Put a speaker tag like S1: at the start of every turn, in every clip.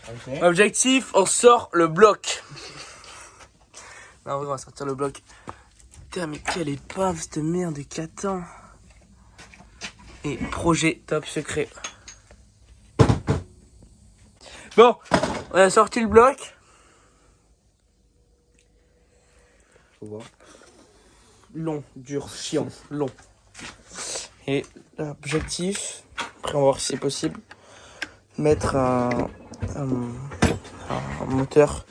S1: Okay.
S2: Objectif, on sort le bloc. Non, on va sortir le bloc. Putain, mais quelle épave cette merde de Catan. Et projet top secret. Bon, on a sorti le bloc.
S1: Faut voir.
S2: Long, dur, chiant, long. Et l'objectif, après on va voir si c'est possible, mettre un moteur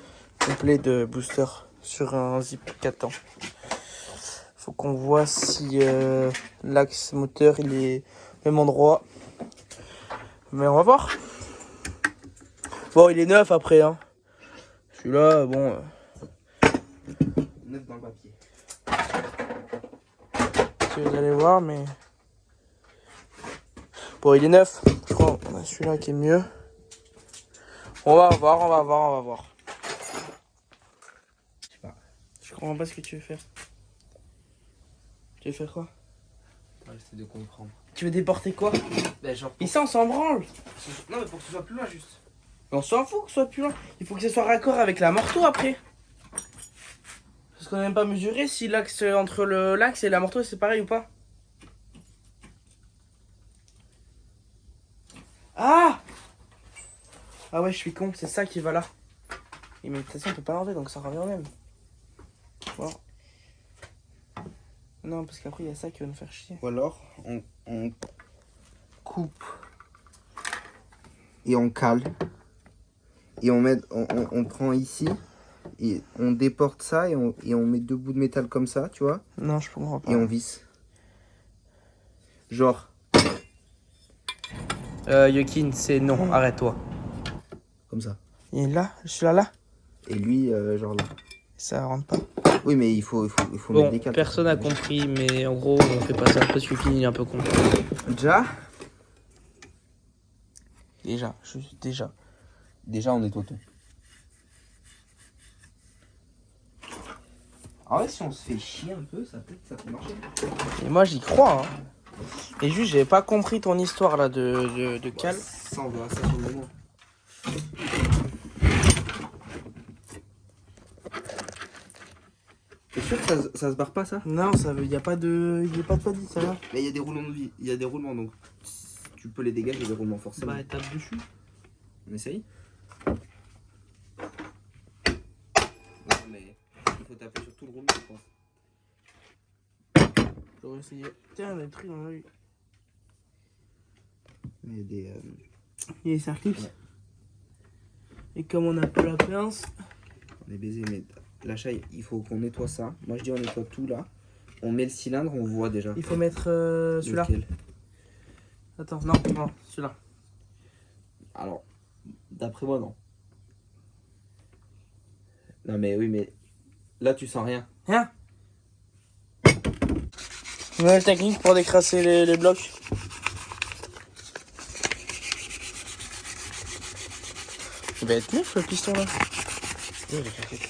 S2: complet de booster sur un Zip 4 ans. Faut qu'on voit si l'axe moteur il est au même endroit. Mais on va voir. Bon, il est neuf après, hein. Celui-là, bon.
S1: Neuf dans le papier.
S2: Si vous allez voir, mais. Bon, il est neuf. Je crois qu'on a celui-là qui est mieux. On va voir.
S1: Je sais pas.
S2: Je comprends pas ce que tu veux faire. Tu veux faire quoi?
S1: J'essaie de comprendre.
S2: Tu veux déporter quoi?
S1: Ben, genre.
S2: Mais ça, on s'en branle.
S1: Non, mais pour que ce soit plus loin, juste.
S2: Mais on s'en fout que ce soit plus loin. Il faut que ce soit raccord avec la morteau après. Parce qu'on n'a même pas mesuré si l'axe entre l'axe et la morteau c'est pareil ou pas. Ah! Ah ouais, je suis con, c'est ça qui va là. Et mais de toute façon, on peut pas l'enlever donc ça revient au même. Bon. Non, parce qu'après il y a ça qui va nous faire chier.
S1: Ou alors, on coupe et on cale. Et on prend ici. Et on déporte ça et on met deux bouts de métal comme ça, tu vois.
S2: Non, je comprends pas.
S1: Et on visse. Genre.
S2: Yokin, c'est non, arrête-toi.
S1: Comme ça.
S2: Il est là, je suis là.
S1: Et lui, genre là.
S2: Ça rentre pas.
S1: Oui, mais il faut
S2: Bon,
S1: mettre des câbles.
S2: personne n'a compris, mais en gros, on fait pas ça parce que Yokin il est un peu con.
S1: Déjà,
S2: Déjà.
S1: on nettoie tout. Ah ouais, si on se fait chier un peu, ça peut marcher.
S2: Et moi j'y crois, hein. Et juste, j'avais pas compris ton histoire là de cale.
S1: Ça, on verra ça sur le moment. T'es sûr que ça se barre pas, ça?
S2: Non, ça veut, y a pas de paddy, ça va.
S1: Mais il y a des roulements de vie, il y a des roulements, donc tu peux les dégager, les roulements, forcément.
S2: Bah, tape dessus.
S1: On essaye? Non, mais il faut taper sur tout le roulement, je pense.
S2: J'aurais essayé. Tiens, des trucs dans l'œil.
S1: Il y a des...
S2: Il y a des circuits.
S1: Ouais.
S2: Et comme on a pas la pince.
S1: On est baisé, mais l'achat, il faut qu'on nettoie ça. Moi, je dis on nettoie tout là. On met le cylindre, on voit déjà.
S2: Il faut mettre celui-là.
S1: Lequel.
S2: Attends, non, celui-là.
S1: Alors, d'après moi, non. Non, mais oui, mais là, tu sens rien.
S2: Rien. Nouvelle technique pour décrasser les blocs. Il va être neuf le piston là.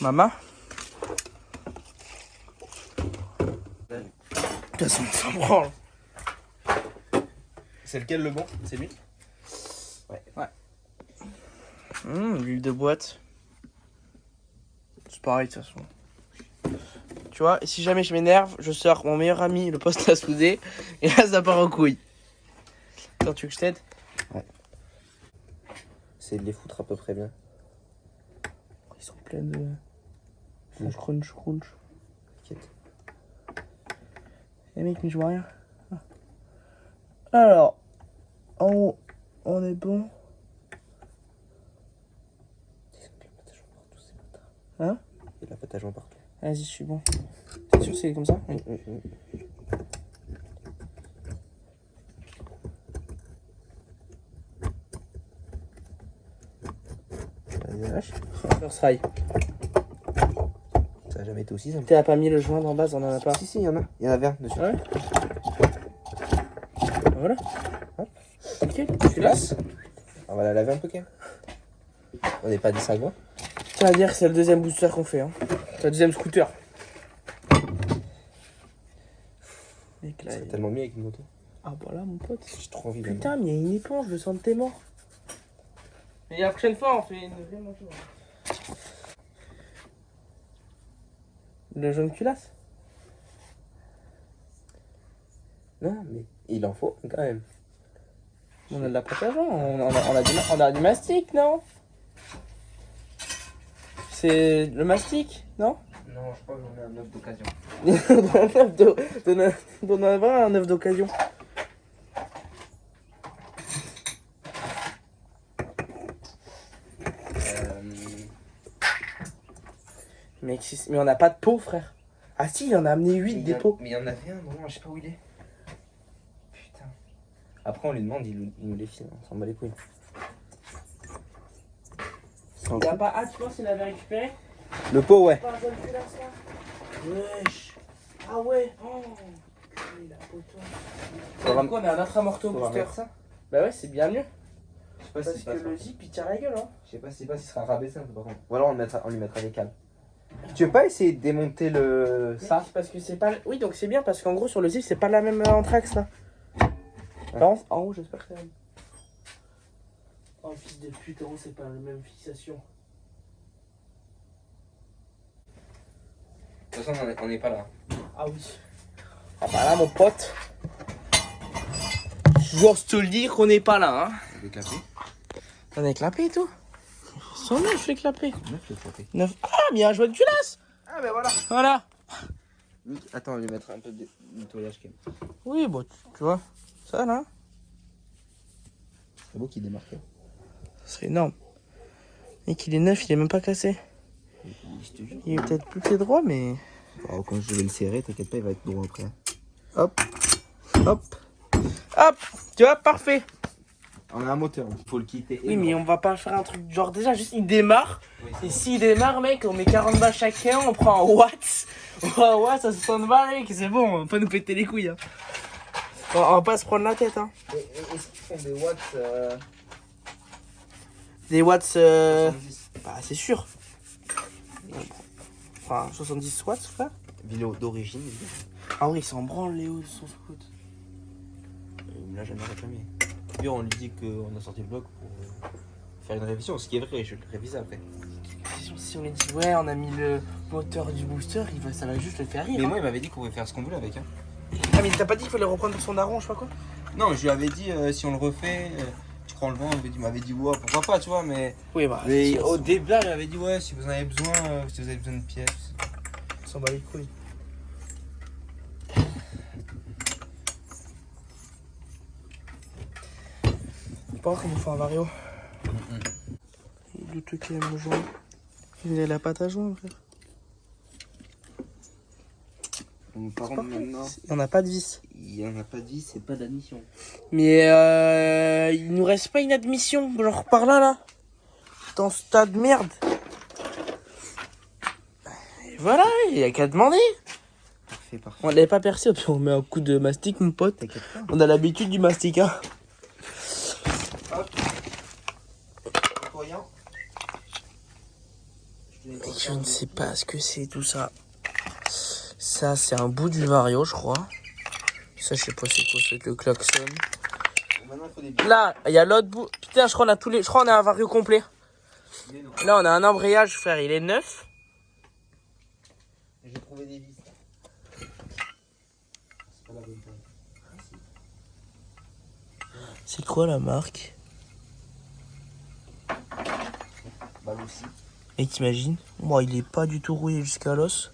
S2: Maman. Putain, ça s'en branle.
S1: C'est lequel le bon? C'est lui?
S2: Ouais. L'huile de boîte. C'est pareil de toute façon. Tu vois, et si jamais je m'énerve, je sors mon meilleur ami, le poste à souder, et là ça part en couille. Attends, tu veux que je t'aide?
S1: Ouais. C'est de les foutre à peu près bien.
S2: Ils sont pleins de... crunch.
S1: T'inquiète.
S2: Eh mec, mais je vois rien. Alors, en haut, on est bon. Hein?
S1: Il y a de la pâte à joint partout.
S2: Vas-y, je suis bon. T'es sûr que c'est comme ça? Oui.
S1: Vas-y, lâche.
S2: First try.
S1: Ça a jamais été aussi simple.
S2: T'as pas mis le joint en base, on en a pas.
S1: Si, il y en a. Il y en a 20 dessus.
S2: Ouais. Voilà.
S1: Hop.
S2: Ok, tu lasses.
S1: On va la laver un peu quand même. On n'est pas des sagouins.
S2: Ça veut dire que c'est le deuxième booster qu'on fait. Hein. C'est le deuxième scooter. Mec,
S1: Ça
S2: là,
S1: serait tellement mieux avec une moto.
S2: Ah voilà mon pote.
S1: J'ai trop envie de.
S2: Putain, mais il y a une éponge, le sang de tes morts. Mais la prochaine fois, on fait une vraie moto. Le jaune culasse? Non, mais il en faut quand même. On a de la préparation, on a du mastic, non? C'est le mastic, non?
S1: Non, je crois qu'on a un œuf d'occasion.
S2: D'en avoir un œuf d'occasion. Mais on n'a pas de pot, frère. Ah si, il en a amené 8 des pots.
S1: Mais il y en avait un, non, je sais pas où il est. Putain. Après, on lui demande, il nous les file, on s'en bat les couilles.
S2: Il y a pas. Ah, tu penses qu'il avait récupéré?
S1: Le pot, ouais.
S2: Pas un jaune culasse, là. Wesh. Ah ouais. Oh. Il a poteau. Du coup, on a un autre amorto booster.
S1: Ça.
S2: Bah ouais, c'est bien mieux.
S1: Je sais pas
S2: Parce
S1: si
S2: que le zip, il tire la gueule, hein.
S1: Je sais pas s'il sera rabaissé un peu par contre. Ou alors on lui mettra des câbles. Tu veux pas essayer de démonter le ça?
S2: Parce que c'est pas. Oui, donc c'est bien parce qu'en gros, sur le zip, c'est pas la même anthrax là.
S1: Ouais.
S2: Par contre, en haut, j'espère que c'est la même. Oh, fils de pute, en haut, c'est pas la même fixation.
S1: De toute façon, on n'est pas là.
S2: Ah oui. Ah bah là, mon pote. J'ose te le dire qu'on n'est pas là, hein.
S1: Les clapés.
S2: On est clapé et tout. Ils sont neufs les clapés.
S1: 9 les clapés.
S2: 9. Ah, bien joué de culasse.
S1: Ah ben voilà.
S2: Voilà.
S1: Attends, on va lui mettre un peu de nettoyage quand même.
S2: Oui, bon, tu vois. Ça là.
S1: C'est beau qu'il démarque.
S2: Ça serait énorme. Et qu'il est neuf, il est même pas cassé.
S1: Je te jure.
S2: Il est peut-être plus pied droit, mais.
S1: Oh, quand je vais le serrer, t'inquiète pas, il va être droit après. Hop. Hop.
S2: Hop. Tu vois, parfait.
S1: On a un moteur, il faut le quitter.
S2: Oui, mais on va pas faire un truc genre déjà, juste il démarre.
S1: Oui,
S2: Et s'il démarre, mec, on met 40 balles chacun, on prend un watt. On prend un watt, ça 60 balles, mec, c'est bon, on va pas nous péter les couilles. Hein. On va pas se prendre la tête. Hein.
S1: Est-ce qu'ils font des watts
S2: Des watts.
S1: 70
S2: Bah, c'est sûr. Enfin, 70 watts, frère.
S1: Vélo d'origine.
S2: Ah oui, il s'en branle, Léo, de son scout.
S1: Il me l'a jamais réclamé. Puis on lui dit qu'on a sorti le bloc pour faire une révision, ce qui est vrai, je vais le réviser après.
S2: Si on lui dit, ouais, on a mis le moteur du booster, ça va juste le faire rire.
S1: Mais
S2: hein.
S1: moi, il m'avait dit qu'on pouvait faire ce qu'on voulait avec. Hein.
S2: Ah, mais t'as pas dit qu'il fallait reprendre pour son daron, je sais pas quoi?
S1: Non, je lui avais dit, si on le refait, tu prends le vent, il m'avait dit, ouais, pourquoi pas, tu vois, mais.
S2: Oui, bah.
S1: Mais au début, il avait dit, ouais, si vous en avez besoin, si vous avez besoin de pièces.
S2: On s'en bat les couilles. Pas voir comment on fait un vario. Il est douteux qu'il aime le joint. Il a la pâte à joint, frère.
S1: Donc, par
S2: C'est
S1: contre,
S2: pas vrai.
S1: maintenant,
S2: Il n'y en a pas de vis.
S1: il n'y en a pas dit, c'est pas d'admission.
S2: Mais il nous reste pas une admission, genre par là. Dans ce tas de merde. Et voilà, il y a qu'à demander.
S1: Parfait, parfait.
S2: On l'avait pas percé, puis on met un coup de mastic, mon pote.
S1: T'inquiète pas.
S2: On a l'habitude du mastic, hein.
S1: Hop. Nettoyant.
S2: Je ne sais pas ce que c'est tout ça. Ça, c'est un bout du vario, je crois. Ça, je sais pas c'est quoi, c'est le klaxon.
S1: Maintenant, il faut des billes.
S2: Là, il y a l'autre bout. Putain, je crois on a un vario complet.
S1: Mais non.
S2: Là, on a un embrayage, frère, il est neuf.
S1: J'ai trouvé des vis. C'est pas la bonne taille.
S2: C'est quoi la marque?
S1: Bah, aussi.
S2: Et t'imagines? Moi, il est pas du tout rouillé jusqu'à l'os.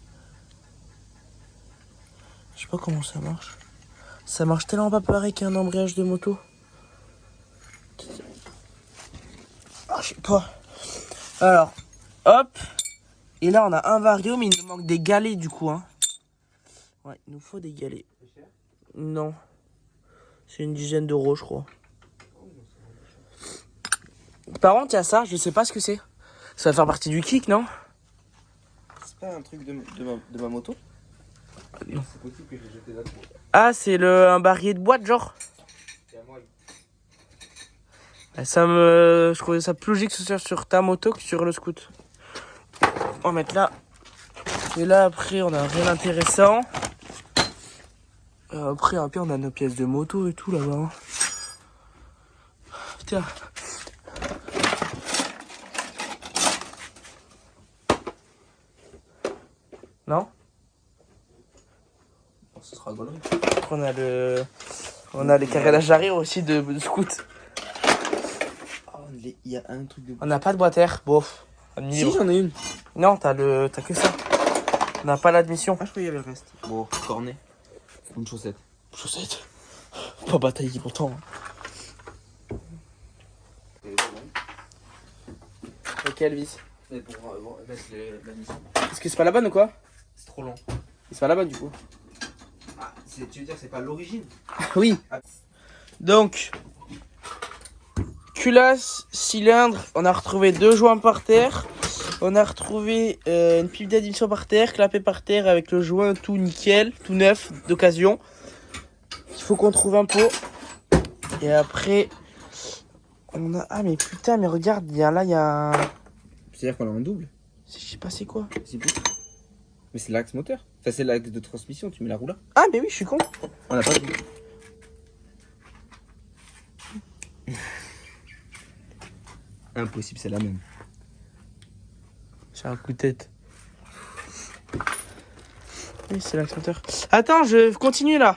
S2: Je sais pas comment ça marche. Ça marche tellement pas pareil qu'un embrayage de moto. Ah, je sais pas. Alors, hop. Et là, on a un vario, mais il nous manque des galets du coup. Hein. Ouais, il nous faut des galets. Non. C'est une dizaine d'euros, je crois. Par contre, il y a ça, je sais pas ce que c'est. Ça va faire partie du kick, non?
S1: C'est pas un truc de ma moto?
S2: Non.
S1: C'est possible que j'ai jeté là-dessus.
S2: Ah, c'est un barillet de boîte, genre.
S1: C'est à moi.
S2: Je trouvais ça plus logique que ce soit sur ta moto que sur le scoot. On va mettre là. Et là, après, on a rien d'intéressant. Après, on a nos pièces de moto et tout là-bas. Putain. Non?
S1: Bon, ce sera gaulerie.
S2: On a les carénages arrière aussi de scout.
S1: Oh, il y a un truc de...
S2: On n'a pas de boîte air. Bof.
S1: Si, j'en ai une.
S2: Non, t'as que ça. On n'a pas l'admission.
S1: Ah, je croyais qu'il y avait le reste. Bon, cornet. Une chaussette.
S2: Chaussettes. Pas bataillé pourtant. Quelle vis?
S1: Mais pour mettre la mission.
S2: Est-ce que c'est pas la bonne ou quoi?
S1: C'est trop long.
S2: C'est pas la bonne du coup.
S1: Ah, tu veux dire que c'est pas l'origine?
S2: Oui. Donc, culasse, cylindre, on a retrouvé 2 joints par terre. On a retrouvé une pipe d'admission par terre, clapé par terre avec le joint tout nickel, tout neuf, d'occasion. Il faut qu'on trouve un pot. Et après, on a... Ah mais putain, mais regarde, il y a un...
S1: C'est-à-dire qu'on l'a en double?
S2: Je sais pas c'est quoi.
S1: C'est plus. Mais c'est l'axe moteur. Enfin, c'est l'axe de transmission, tu mets la roue là.
S2: Ah mais oui, je suis con.
S1: On n'a pas de double. Impossible, c'est la même.
S2: J'ai un coup de tête. Oui, c'est l'axe moteur. Attends, je continue là.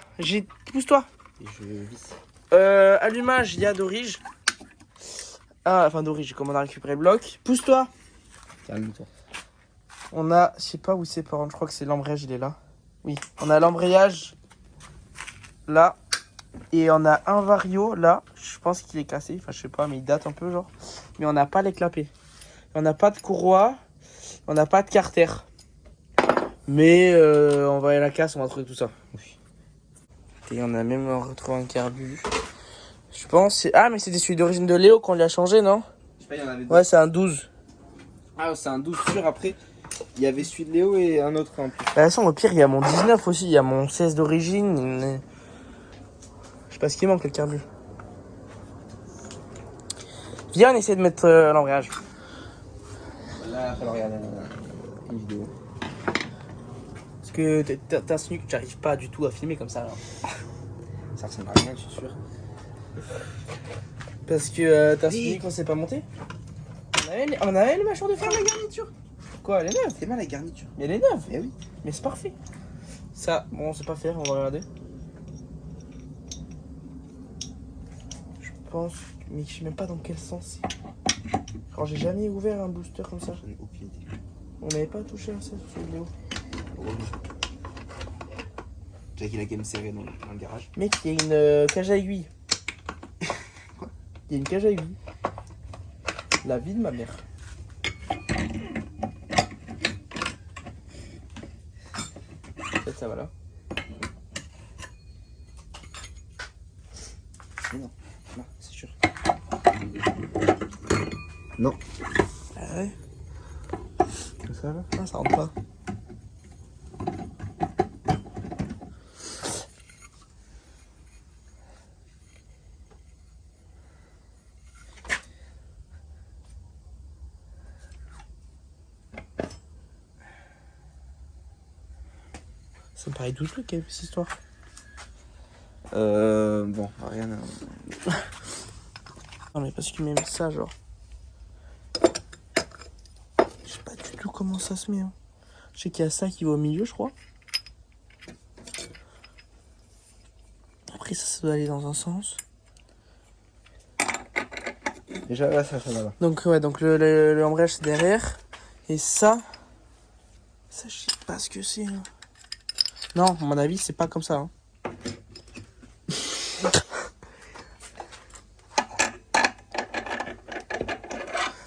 S2: Pousse-toi.
S1: Et je visse.
S2: Allumage, il y a d'orige. Ah, enfin d'orige, comme on a récupéré le bloc. Pousse-toi.
S1: Calme-toi.
S2: On a, je sais pas où c'est par contre, je crois que c'est l'embrayage, il est là. Oui, on a l'embrayage là. Et on a un vario là. Je pense qu'il est cassé, enfin je sais pas, mais il date un peu genre. Mais on n'a pas les clapets. On n'a pas de courroie. On n'a pas de carter. Mais on va aller à la casse, on va trouver tout ça.
S1: Oui.
S2: Et on a même retrouvé un carbu. Je pense. Ah, mais c'était celui d'origine de Léo qu'on lui a changé, non?
S1: Je sais pas, il y en avait deux.
S2: Ouais, c'est un 12.
S1: Ah, c'est un 12 sûr. Après, il y avait celui de Léo et un autre en plus.
S2: De toute façon, au pire, il y a mon 19 aussi. Il y a mon 16 d'origine. Je sais pas ce qui manque, le carbu. Viens, on essaie de mettre l'embrayage.
S1: Là, il va falloir regarder une vidéo.
S2: Parce que t'as un snuc, j'arrive pas du tout à filmer comme ça. Là.
S1: Ça ressemble à rien, je suis sûr.
S2: Parce que t'as un snuc, on s'est pas monté. On avait les mâchoires de fer, la garniture. Quoi, elle est neuve?
S1: C'est mal la garniture.
S2: Mais elle est neuve.
S1: Eh oui.
S2: Mais c'est parfait. Ça, bon, on sait pas faire, on va regarder. Je pense, mais je sais même pas dans quel sens c'est. Alors, j'ai jamais ouvert un booster comme ça.
S1: J'en ai aucune idée.
S2: On n'avait pas touché à ça sur ce vidéo.
S1: J'ai qu'il a game serré dans le garage.
S2: Mec, il y a une cage à aiguille.
S1: Quoi?
S2: Il y a une cage à aiguille. La vie de ma mère. Peut-être ça va là.
S1: Mais non, non, c'est sûr. Non.
S2: Ah ouais. Ça va? Ah, ça rentre pas. Ça me paraît douteux qu'il y ait cette histoire.
S1: Bon, rien à...
S2: Non mais parce qu'il met ça genre. Je sais pas du tout comment ça se met. Hein. Je sais qu'il y a ça qui va au milieu je crois. Après ça doit aller dans un sens.
S1: Déjà là, ça va.
S2: Donc ouais, donc l'embrayage c'est derrière. Et ça je sais pas ce que c'est. Hein. Non, à mon avis c'est pas comme ça. Hein.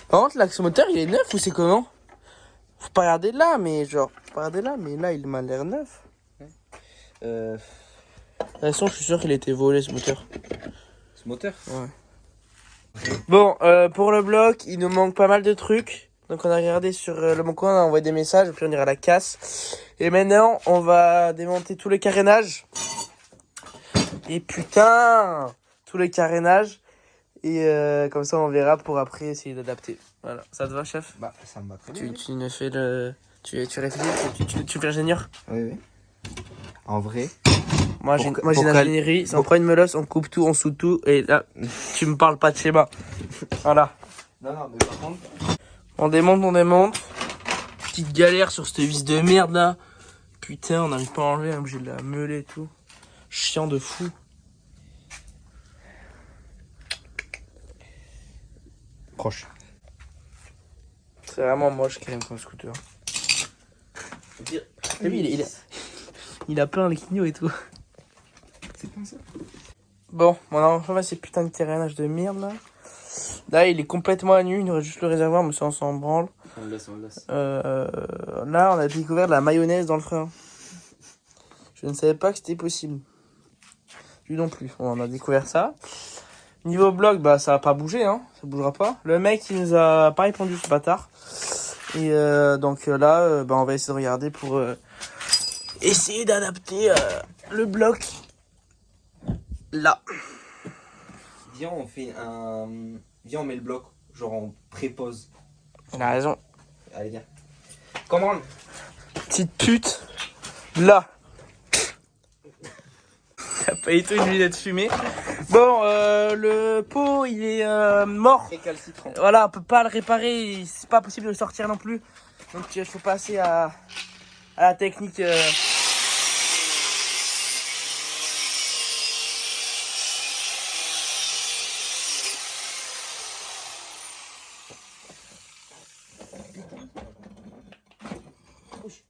S2: Par contre, l'axe moteur, il est neuf ou c'est comment? Faut pas regarder là, mais genre, faut pas regarder là, mais là, il m'a l'air neuf. De toute façon, je suis sûr qu'il a été volé ce moteur.
S1: Ce moteur?
S2: Ouais. Bon, pour le bloc, il nous manque pas mal de trucs. Donc, on a regardé sur le bon coin, on a envoyé des messages, puis on ira à la casse. Et maintenant, on va démonter tous les carénages. Et putain, tous les carénages. Et comme ça, on verra pour après essayer d'adapter. Voilà, ça te va, chef?
S1: Bah, ça me va très bien.
S2: Tu ne fais le... Tu réfléchis, tu fais l'ingénieur?
S1: Oui, oui. En vrai.
S2: Moi, j'ai une ingénierie. Si on prend une melosse, on coupe tout, on soude tout. Et là, tu me parles pas de schéma. Voilà.
S1: Non, mais par contre...
S2: On démonte. Petite galère sur cette vis de merde, là. Putain, on n'arrive pas à enlever, on est obligé de la meuler et tout. Chiant de fou.
S1: Proche.
S2: C'est vraiment moche quand même comme scooter. Et lui, il a plein les clignot et tout.
S1: C'est pas ça.
S2: Bon, on a enfin ces putains de carénage de merde là. Là, il est complètement à nu, il aurait juste le réservoir, mais ça on s'en branle.
S3: On le laisse, on le laisse.
S2: Là, on a découvert de la mayonnaise dans le frein. Je ne savais pas que c'était possible. Lui non plus. On a découvert ça. Niveau bloc, bah ça va pas bouger, hein. Ça bougera pas. Le mec, il nous a pas répondu, ce bâtard. Et donc là, bah, on va essayer de regarder pour essayer d'adapter le bloc. Là.
S1: Viens, on fait un. Viens, on met le bloc, genre en pré-pause.
S2: Il a raison.
S1: Allez, viens. Commande.
S2: Petite pute. Là. T'as pas du tout une lunette fumée. Bon, le pot, il est mort.
S1: Récalcitrant.
S2: Voilà, on peut pas le réparer. C'est pas possible de le sortir non plus. Donc, il faut passer à la technique.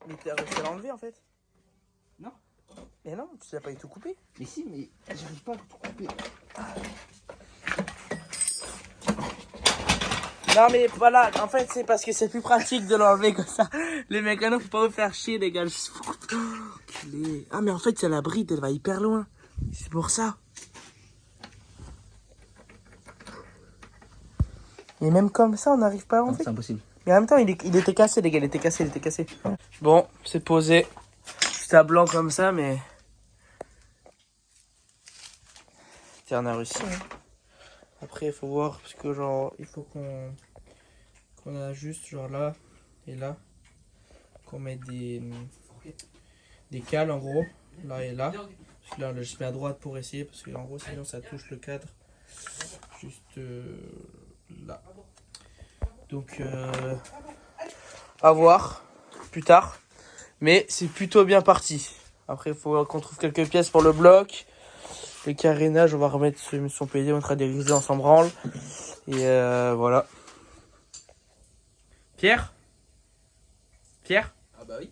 S2: Mais t'as réussi à l'enlever en fait?
S1: Non.
S2: Mais non, tu l'as pas du tout coupé.
S1: Mais si, mais j'arrive pas à tout couper.
S2: Non mais voilà, en fait c'est parce que c'est plus pratique de l'enlever comme ça. Les mécanos, faut pas vous faire chier les gars. Ah mais en fait c'est la bride, elle va hyper loin. C'est pour ça. Et même comme ça on n'arrive pas à l'enlever.
S1: C'est impossible.
S2: Mais en même temps il était cassé les gars, il était cassé. Bon, c'est posé. C'est à blanc comme ça mais... Putain, on a réussi hein. Après il faut voir parce que genre il faut qu'on ajuste genre là et là, qu'on mette des cales en gros là et là, parce que là je mets à droite pour essayer parce que en gros sinon ça touche le cadre juste là, donc à voir plus tard, mais c'est plutôt bien parti. Après il faut qu'on trouve quelques pièces pour le bloc, le carénage on va remettre son PD, on sera dérivé, on s'en branle et voilà. Pierre?
S3: Ah bah oui.